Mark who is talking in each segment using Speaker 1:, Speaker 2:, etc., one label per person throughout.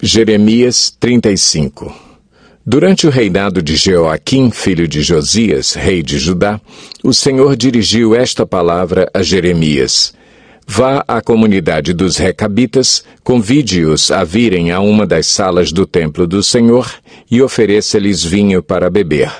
Speaker 1: Jeremias 35. Durante o reinado de Jeoaquim, filho de Josias, rei de Judá, o Senhor dirigiu esta palavra a Jeremias: Vá à comunidade dos Recabitas, convide-os a virem a uma das salas do templo do Senhor e ofereça-lhes vinho para beber.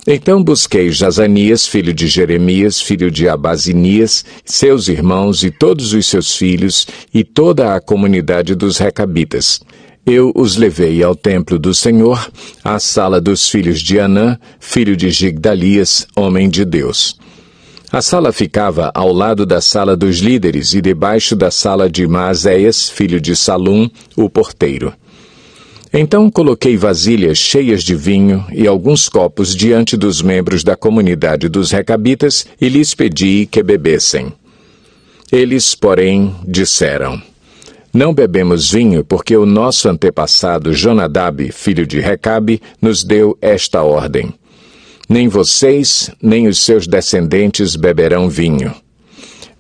Speaker 1: Então busquei Jazanias, filho de Jeremias, filho de Abazinias, seus irmãos e todos os seus filhos, e toda a comunidade dos Recabitas. Eu os levei ao templo do Senhor, à sala dos filhos de Anã, filho de Gigdalias, homem de Deus. A sala ficava ao lado da sala dos líderes e debaixo da sala de Maazéias, filho de Salum, o porteiro. Então coloquei vasilhas cheias de vinho e alguns copos diante dos membros da comunidade dos Recabitas e lhes pedi que bebessem. Eles, porém, disseram: Não bebemos vinho porque o nosso antepassado Jonadab, filho de Recabe, nos deu esta ordem: Nem vocês, nem os seus descendentes beberão vinho.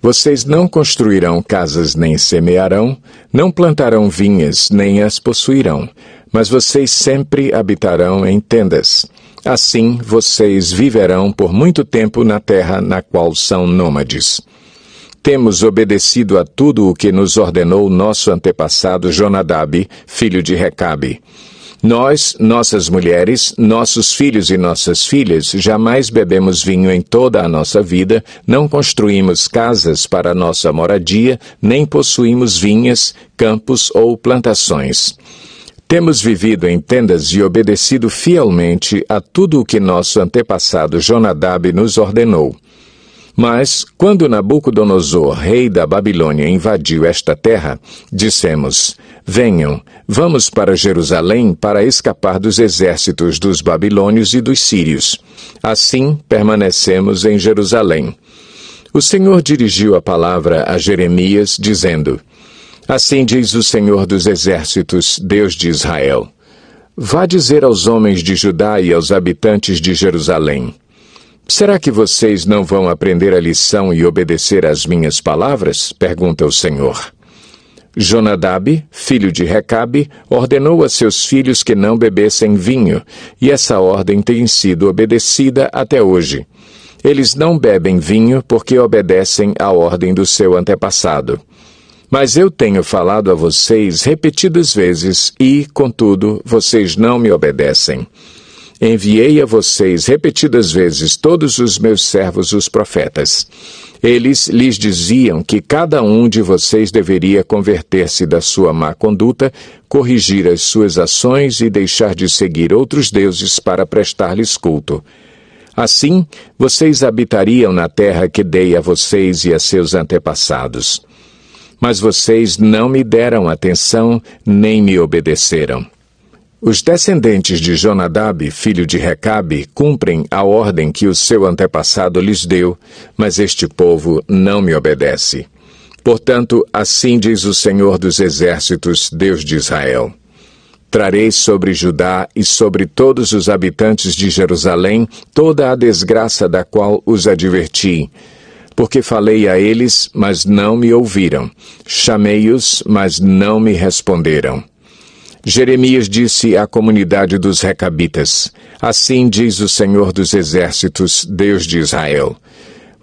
Speaker 1: Vocês não construirão casas nem semearão, não plantarão vinhas nem as possuirão, mas vocês sempre habitarão em tendas. Assim vocês viverão por muito tempo na terra na qual são nômades. Temos obedecido a tudo o que nos ordenou nosso antepassado Jonadab, filho de Recabe. Nós, nossas mulheres, nossos filhos e nossas filhas, jamais bebemos vinho em toda a nossa vida, não construímos casas para nossa moradia, nem possuímos vinhas, campos ou plantações. Temos vivido em tendas e obedecido fielmente a tudo o que nosso antepassado Jonadab nos ordenou. Mas, quando Nabucodonosor, rei da Babilônia, invadiu esta terra, dissemos: Venham, vamos para Jerusalém para escapar dos exércitos dos babilônios e dos sírios. Assim, permanecemos em Jerusalém. O Senhor dirigiu a palavra a Jeremias, dizendo: Assim diz o Senhor dos exércitos, Deus de Israel: Vá dizer aos homens de Judá e aos habitantes de Jerusalém: Será que vocês não vão aprender a lição e obedecer às minhas palavras? Pergunta o Senhor. Jonadab, filho de Recabe, ordenou a seus filhos que não bebessem vinho, e essa ordem tem sido obedecida até hoje. Eles não bebem vinho porque obedecem à ordem do seu antepassado. Mas eu tenho falado a vocês repetidas vezes e, contudo, vocês não me obedecem. Enviei a vocês repetidas vezes todos os meus servos, os profetas. Eles lhes diziam que cada um de vocês deveria converter-se da sua má conduta, corrigir as suas ações e deixar de seguir outros deuses para prestar-lhes culto. Assim, vocês habitariam na terra que dei a vocês e a seus antepassados. Mas vocês não me deram atenção, nem me obedeceram. Os descendentes de Jonadab, filho de Recabe, cumprem a ordem que o seu antepassado lhes deu, mas este povo não me obedece. Portanto, assim diz o Senhor dos exércitos, Deus de Israel: Trarei sobre Judá e sobre todos os habitantes de Jerusalém toda a desgraça da qual os adverti, porque falei a eles, mas não me ouviram. Chamei-os, mas não me responderam. Jeremias disse à comunidade dos Recabitas: Assim diz o Senhor dos exércitos, Deus de Israel: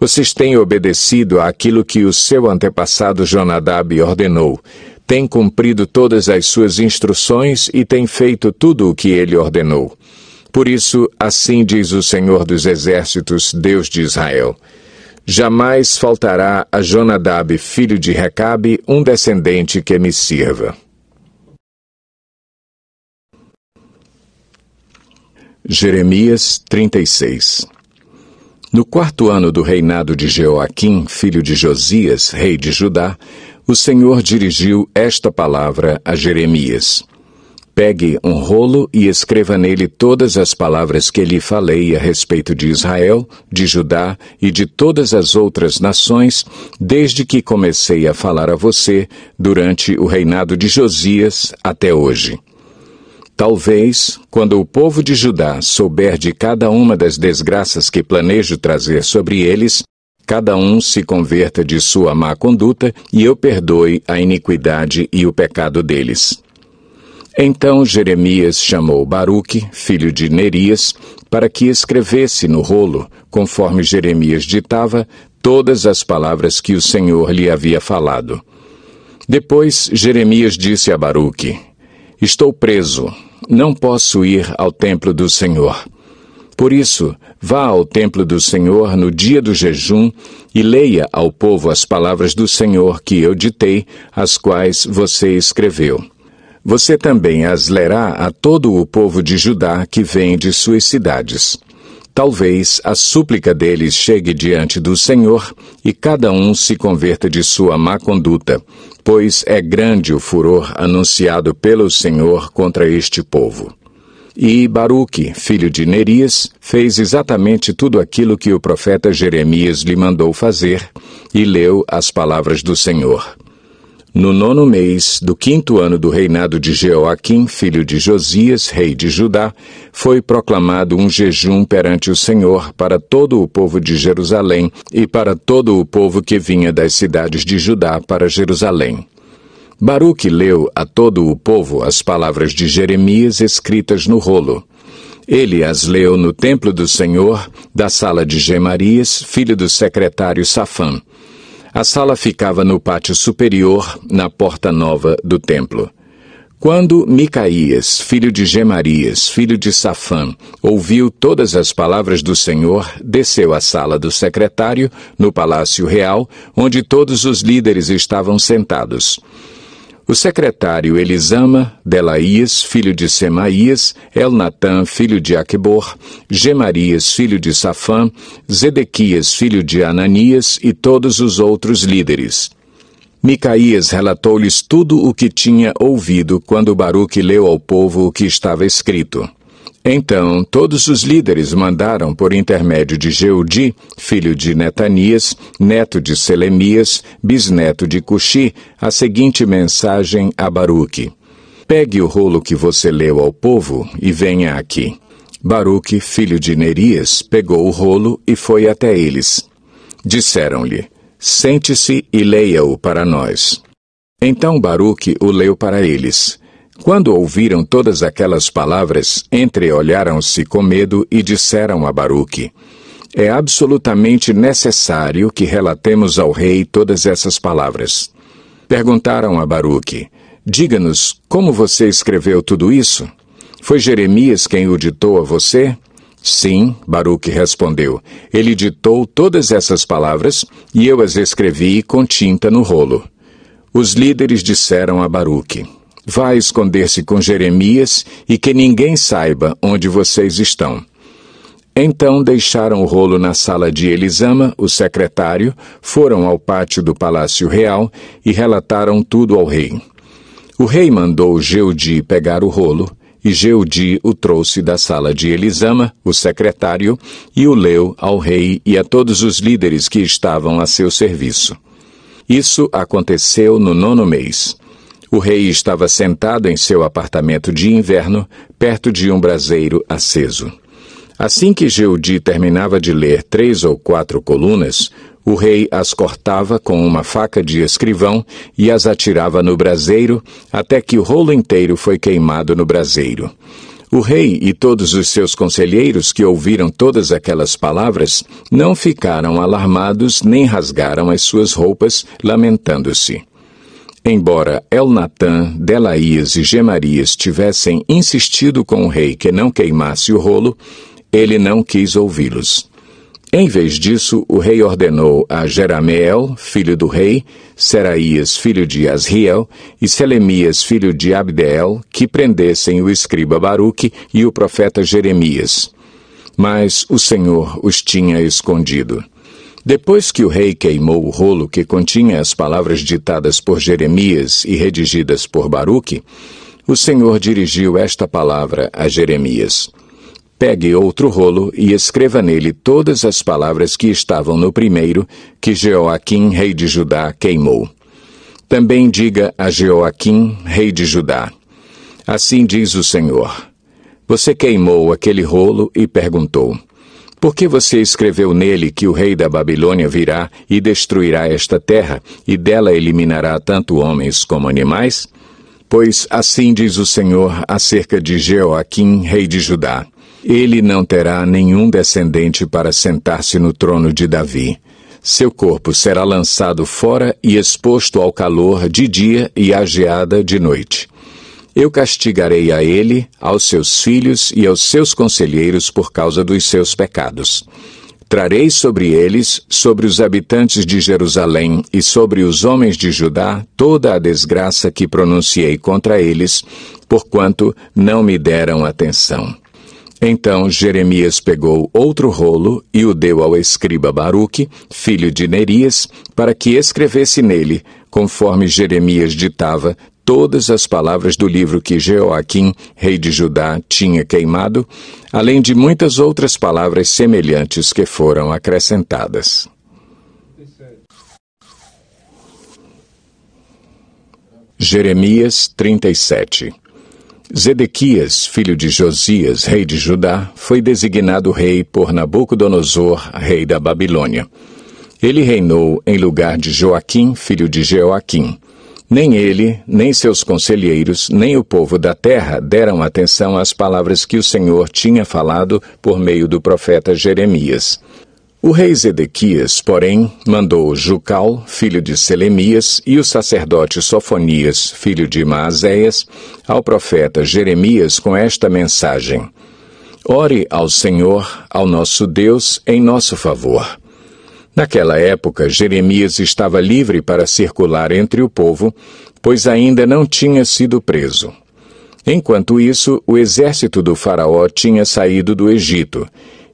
Speaker 1: Vocês têm obedecido àquilo que o seu antepassado Jonadab ordenou, têm cumprido todas as suas instruções e têm feito tudo o que ele ordenou. Por isso, assim diz o Senhor dos exércitos, Deus de Israel: Jamais faltará a Jonadab, filho de Recabe, um descendente que me sirva. Jeremias 36. No 4º ano do reinado de Jeoaquim, filho de Josias, rei de Judá, o Senhor dirigiu esta palavra a Jeremias: Pegue um rolo e escreva nele todas as palavras que lhe falei a respeito de Israel, de Judá e de todas as outras nações, desde que comecei a falar a você, durante o reinado de Josias até hoje. Talvez, quando o povo de Judá souber de cada uma das desgraças que planejo trazer sobre eles, cada um se converta de sua má conduta e eu perdoe a iniquidade e o pecado deles. Então Jeremias chamou Baruque, filho de Nerias, para que escrevesse no rolo, conforme Jeremias ditava, todas as palavras que o Senhor lhe havia falado. Depois Jeremias disse a Baruque: Estou preso, não posso ir ao templo do Senhor. Por isso, vá ao templo do Senhor no dia do jejum e leia ao povo as palavras do Senhor que eu ditei, as quais você escreveu. Você também as lerá a todo o povo de Judá que vem de suas cidades. Talvez a súplica deles chegue diante do Senhor e cada um se converta de sua má conduta, pois é grande o furor anunciado pelo Senhor contra este povo. E Baruque, filho de Nerias, fez exatamente tudo aquilo que o profeta Jeremias lhe mandou fazer e leu as palavras do Senhor. No 9º mês do 5º ano do reinado de Jeoaquim, filho de Josias, rei de Judá, foi proclamado um jejum perante o Senhor para todo o povo de Jerusalém e para todo o povo que vinha das cidades de Judá para Jerusalém. Baruque leu a todo o povo as palavras de Jeremias escritas no rolo. Ele as leu no templo do Senhor, da sala de Gemarias, filho do secretário Safã. A sala ficava no pátio superior, na porta nova do templo. Quando Micaías, filho de Gemarias, filho de Safã, ouviu todas as palavras do Senhor, desceu à sala do secretário, no palácio real, onde todos os líderes estavam sentados. O secretário Elisama, Delaías, filho de Semaías, Elnatã, filho de Aquebor, Gemarias, filho de Safã, Zedequias, filho de Ananias e todos os outros líderes. Micaías relatou-lhes tudo o que tinha ouvido quando Baruque leu ao povo o que estava escrito. Então, todos os líderes mandaram por intermédio de Jeudi, filho de Netanias, neto de Selemias, bisneto de Cuxi, a seguinte mensagem a Baruque: Pegue o rolo que você leu ao povo e venha aqui. Baruque, filho de Nerias, pegou o rolo e foi até eles. Disseram-lhe: Sente-se e leia-o para nós. Então Baruque o leu para eles. Quando ouviram todas aquelas palavras, entreolharam-se com medo e disseram a Baruque: É absolutamente necessário que relatemos ao rei todas essas palavras. Perguntaram a Baruque: Diga-nos, como você escreveu tudo isso? Foi Jeremias quem o ditou a você? Sim, Baruque respondeu. Ele ditou todas essas palavras e eu as escrevi com tinta no rolo. Os líderes disseram a Baruque: Vá esconder-se com Jeremias e que ninguém saiba onde vocês estão. Então deixaram o rolo na sala de Elisama, o secretário, foram ao pátio do palácio real e relataram tudo ao rei. O rei mandou Jeudi pegar o rolo, e Jeudi o trouxe da sala de Elisama, o secretário, e o leu ao rei e a todos os líderes que estavam a seu serviço. Isso aconteceu no 9º mês. O rei estava sentado em seu apartamento de inverno, perto de um braseiro aceso. Assim que Jeudi terminava de ler 3 ou 4 colunas, o rei as cortava com uma faca de escrivão e as atirava no braseiro, até que o rolo inteiro foi queimado no braseiro. O rei e todos os seus conselheiros que ouviram todas aquelas palavras não ficaram alarmados nem rasgaram as suas roupas, lamentando-se. Embora Elnatã, Delaías e Gemarias tivessem insistido com o rei que não queimasse o rolo, ele não quis ouvi-los. Em vez disso, o rei ordenou a Jerameel, filho do rei, Seraías, filho de Asriel, e Selemias, filho de Abdeel, que prendessem o escriba Baruque e o profeta Jeremias. Mas o Senhor os tinha escondido. Depois que o rei queimou o rolo que continha as palavras ditadas por Jeremias e redigidas por Baruque, o Senhor dirigiu esta palavra a Jeremias: Pegue outro rolo e escreva nele todas as palavras que estavam no primeiro, que Jeoaquim, rei de Judá, queimou. Também diga a Jeoaquim, rei de Judá: Assim diz o Senhor: Você queimou aquele rolo e perguntou: Por que você escreveu nele que o rei da Babilônia virá e destruirá esta terra, e dela eliminará tanto homens como animais? Pois assim diz o Senhor acerca de Jeoaquim, rei de Judá: ele não terá nenhum descendente para sentar-se no trono de Davi. Seu corpo será lançado fora e exposto ao calor de dia e à geada de noite. Eu castigarei a ele, aos seus filhos e aos seus conselheiros por causa dos seus pecados. Trarei sobre eles, sobre os habitantes de Jerusalém e sobre os homens de Judá, toda a desgraça que pronunciei contra eles, porquanto não me deram atenção. Então Jeremias pegou outro rolo e o deu ao escriba Baruque, filho de Nerias, para que escrevesse nele, conforme Jeremias ditava, todas as palavras do livro que Jeoaquim, rei de Judá, tinha queimado, além de muitas outras palavras semelhantes que foram acrescentadas. Jeremias 37. Zedequias, filho de Josias, rei de Judá, foi designado rei por Nabucodonosor, rei da Babilônia. Ele reinou em lugar de Joaquim, filho de Jeoaquim. Nem ele, nem seus conselheiros, nem o povo da terra deram atenção às palavras que o Senhor tinha falado por meio do profeta Jeremias. O rei Zedequias, porém, mandou Jucal, filho de Selemias, e o sacerdote Sofonias, filho de Maazéias, ao profeta Jeremias com esta mensagem: ore ao Senhor, ao nosso Deus, em nosso favor. Naquela época, Jeremias estava livre para circular entre o povo, pois ainda não tinha sido preso. Enquanto isso, o exército do faraó tinha saído do Egito,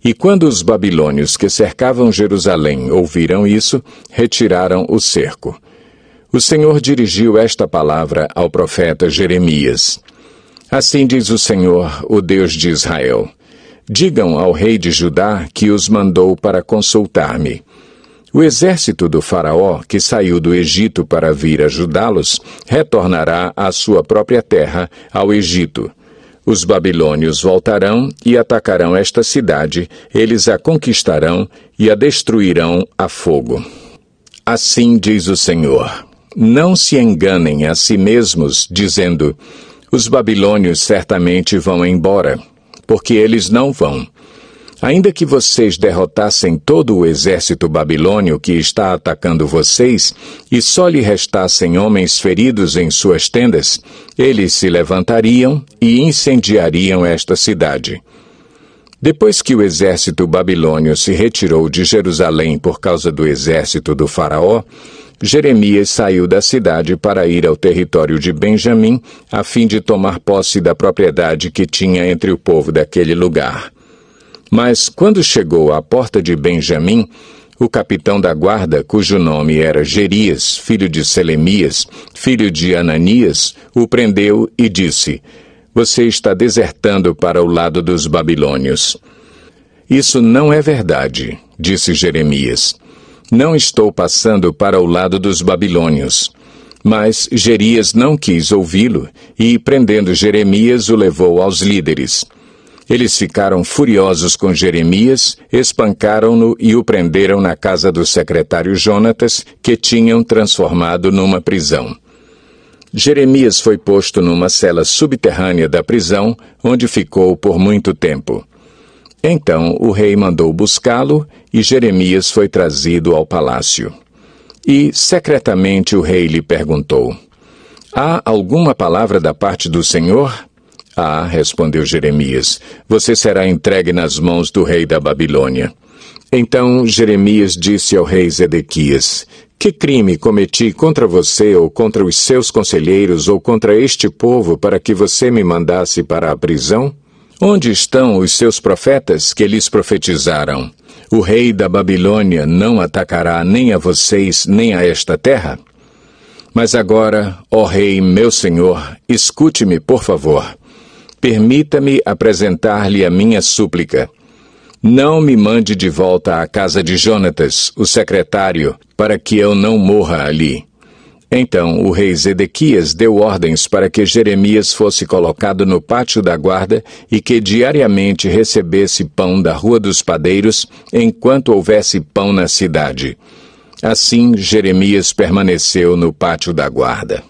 Speaker 1: e quando os babilônios que cercavam Jerusalém ouviram isso, retiraram o cerco. O Senhor dirigiu esta palavra ao profeta Jeremias: assim diz o Senhor, o Deus de Israel: digam ao rei de Judá que os mandou para consultar-me. O exército do faraó, que saiu do Egito para vir ajudá-los, retornará à sua própria terra, ao Egito. Os babilônios voltarão e atacarão esta cidade, eles a conquistarão e a destruirão a fogo. Assim diz o Senhor: não se enganem a si mesmos, dizendo: os babilônios certamente vão embora, porque eles não vão. Ainda que vocês derrotassem todo o exército babilônio que está atacando vocês, e só lhe restassem homens feridos em suas tendas, eles se levantariam e incendiariam esta cidade. Depois que o exército babilônio se retirou de Jerusalém por causa do exército do faraó, Jeremias saiu da cidade para ir ao território de Benjamim, a fim de tomar posse da propriedade que tinha entre o povo daquele lugar. Mas, quando chegou à porta de Benjamim, o capitão da guarda, cujo nome era Jerias, filho de Selemias, filho de Ananias, o prendeu e disse: você está desertando para o lado dos babilônios. Isso não é verdade, disse Jeremias. Não estou passando para o lado dos babilônios. Mas Jerias não quis ouvi-lo e, prendendo Jeremias, o levou aos líderes. Eles ficaram furiosos com Jeremias, espancaram-no e o prenderam na casa do secretário Jonatas, que tinham transformado numa prisão. Jeremias foi posto numa cela subterrânea da prisão, onde ficou por muito tempo. Então o rei mandou buscá-lo e Jeremias foi trazido ao palácio. E, secretamente, o rei lhe perguntou: há alguma palavra da parte do Senhor? Ah, respondeu Jeremias, você será entregue nas mãos do rei da Babilônia. Então Jeremias disse ao rei Zedequias: que crime cometi contra você ou contra os seus conselheiros ou contra este povo para que você me mandasse para a prisão? Onde estão os seus profetas que lhes profetizaram? O rei da Babilônia não atacará nem a vocês nem a esta terra? Mas agora, ó rei, meu senhor, escute-me, por favor. Permita-me apresentar-lhe a minha súplica. Não me mande de volta à casa de Jonatas, o secretário, para que eu não morra ali. Então o rei Zedequias deu ordens para que Jeremias fosse colocado no pátio da guarda e que diariamente recebesse pão da Rua dos Padeiros, enquanto houvesse pão na cidade. Assim Jeremias permaneceu no pátio da guarda.